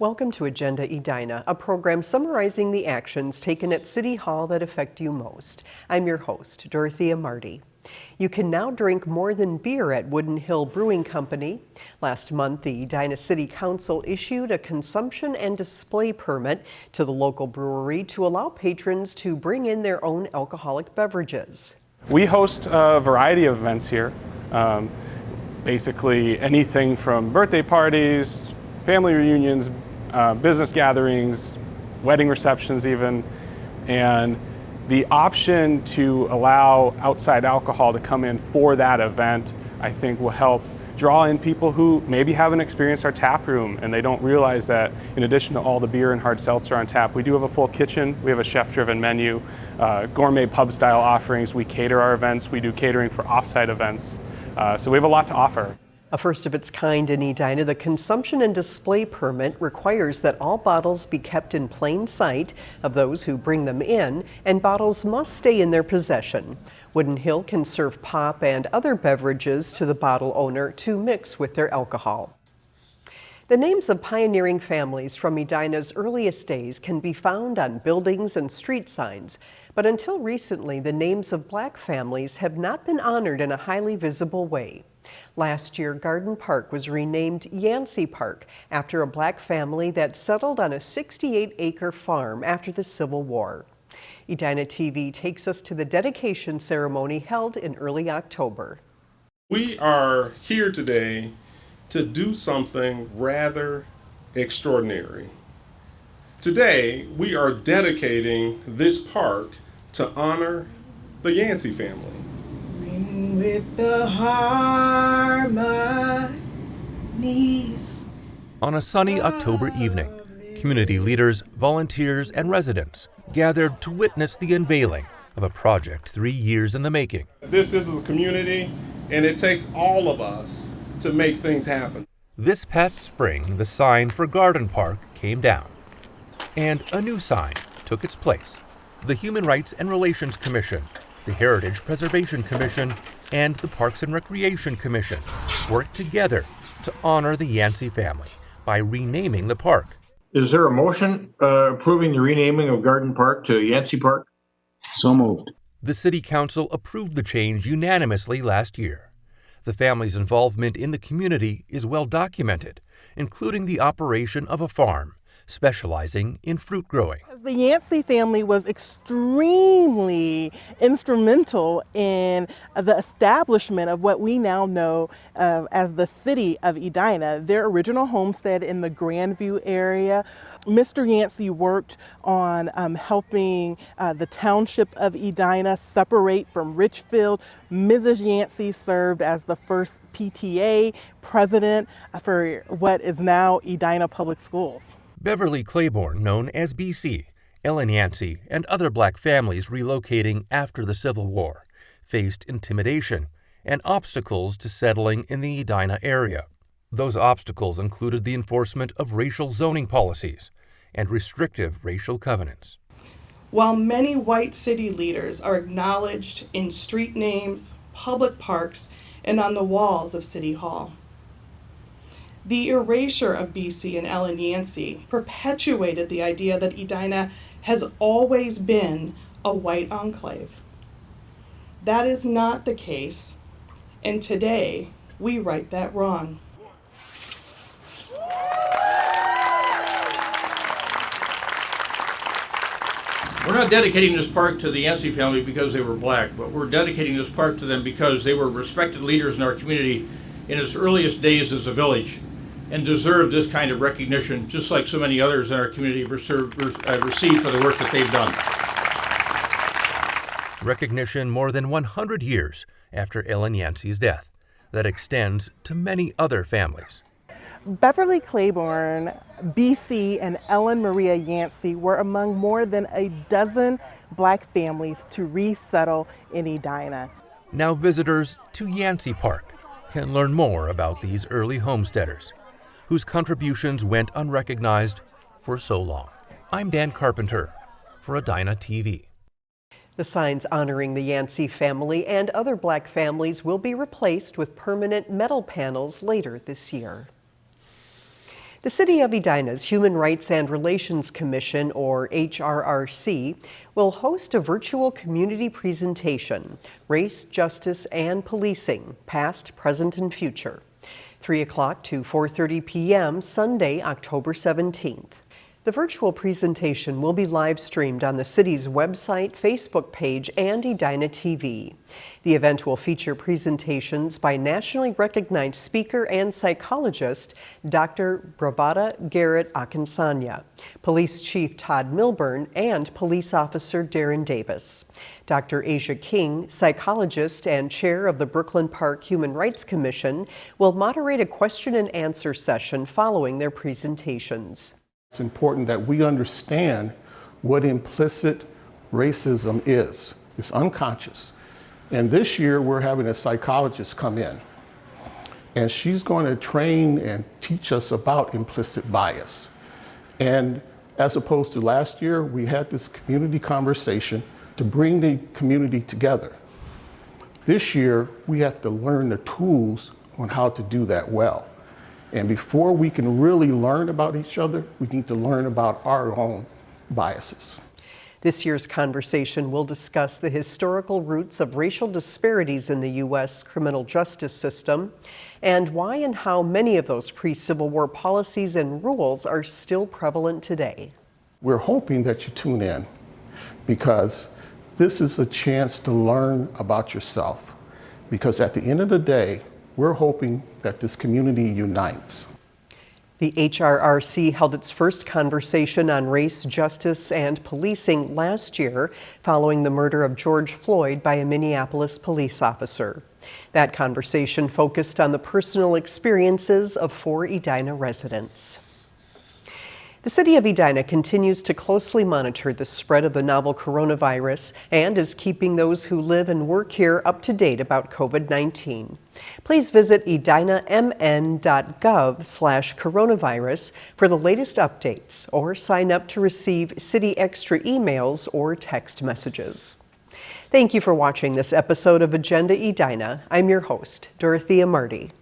Welcome to Agenda Edina, a program summarizing the actions taken at City Hall that affect you most. I'm your host, Dorothea Marty. You can now drink more than beer at Wooden Hill Brewing Company. Last month, the Edina City Council issued a consumption and display permit to the local brewery to allow patrons to bring in their own alcoholic beverages. We host a variety of events here, basically anything from birthday parties, family reunions, business gatherings, wedding receptions even, and the option to allow outside alcohol to come in for that event, I think will help draw in people who maybe haven't experienced our tap room and they don't realize that in addition to all the beer and hard seltzer on tap, we do have a full kitchen, we have a chef-driven menu, gourmet pub-style offerings, we cater our events, we do catering for off-site events, so we have a lot to offer. A first of its kind in Edina, the consumption and display permit requires that all bottles be kept in plain sight of those who bring them in, and bottles must stay in their possession. Wooden Hill can serve pop and other beverages to the bottle owner to mix with their alcohol. The names of pioneering families from Edina's earliest days can be found on buildings and street signs, but until recently, the names of Black families have not been honored in a highly visible way. Last year, Garden Park was renamed Yancey Park after a Black family that settled on a 68-acre farm after the Civil War. Edina TV takes us to the dedication ceremony held in early October. We are here today to do something rather extraordinary. Today, we are dedicating this park to honor the Yancey family. Ring with the harmonies. On a sunny October evening, community leaders, volunteers, and residents gathered to witness the unveiling of a project 3 years in the making. This is a community, and it takes all of us to make things happen. This past spring, the sign for Garden Park came down, and a new sign took its place. The Human Rights and Relations Commission, the Heritage Preservation Commission, and the Parks and Recreation Commission worked together to honor the Yancey family by renaming the park. Is there a motion approving the renaming of Garden Park to Yancey Park? So moved. The City Council approved the change unanimously last year. The family's involvement in the community is well documented, including the operation of a farm specializing in fruit growing. The Yancey family was extremely instrumental in the establishment of what we now know as the city of Edina. Their original homestead in the Grandview area. Mr. Yancey worked on helping the township of Edina separate from Richfield. Mrs. Yancey served as the first PTA president for what is now Edina Public Schools. Beverly Claiborne, known as BC, Ellen Yancey, and other Black families relocating after the Civil War faced intimidation and obstacles to settling in the Edina area. Those obstacles included the enforcement of racial zoning policies and restrictive racial covenants. While many white city leaders are acknowledged in street names, public parks, and on the walls of City Hall, the erasure of BC and Ellen Yancey perpetuated the idea that Edina has always been a white enclave. That is not the case, and today we right that wrong. We're not dedicating this park to the Yancey family because they were Black, but we're dedicating this park to them because they were respected leaders in our community in its earliest days as a village, and deserve this kind of recognition, just like so many others in our community received for the work that they've done. Recognition more than 100 years after Ellen Yancey's death that extends to many other families. Beverly Claiborne, BC, and Ellen Maria Yancey were among more than a dozen Black families to resettle in Edina. Now visitors to Yancey Park can learn more about these early homesteaders, whose contributions went unrecognized for so long. I'm Dan Carpenter for Edina TV. The signs honoring the Yancey family and other Black families will be replaced with permanent metal panels later this year. The City of Edina's Human Rights and Relations Commission, or HRRC, will host a virtual community presentation, Race, Justice, and Policing, Past, Present, and Future, 3 o'clock to 4:30 p.m. Sunday, October 17th. The virtual presentation will be live streamed on the city's website, Facebook page, and Edina TV. The event will feature presentations by nationally recognized speaker and psychologist Dr. Bravada Garrett Akinsanya, Police Chief Todd Milburn, and Police Officer Darren Davis. Dr. Asia King, psychologist and chair of the Brooklyn Park Human Rights Commission, will moderate a question and answer session following their presentations. It's important that we understand what implicit racism is. It's unconscious. And this year we're having a psychologist come in, and she's going to train and teach us about implicit bias. And as opposed to last year, we had this community conversation to bring the community together. This year, we have to learn the tools on how to do that well. And before we can really learn about each other, we need to learn about our own biases. This year's conversation will discuss the historical roots of racial disparities in the U.S. criminal justice system and why and how many of those pre-Civil War policies and rules are still prevalent today. We're hoping that you tune in because this is a chance to learn about yourself. Because at the end of the day, we're hoping that this community unites. The HRRC held its first conversation on race, justice, and policing last year following the murder of George Floyd by a Minneapolis police officer. That conversation focused on the personal experiences of 4 Edina residents. The City of Edina continues to closely monitor the spread of the novel coronavirus and is keeping those who live and work here up to date about COVID-19. Please visit edinamn.gov/coronavirus for the latest updates or sign up to receive City Extra emails or text messages. Thank you for watching this episode of Agenda Edina. I'm your host, Dorothea Marty.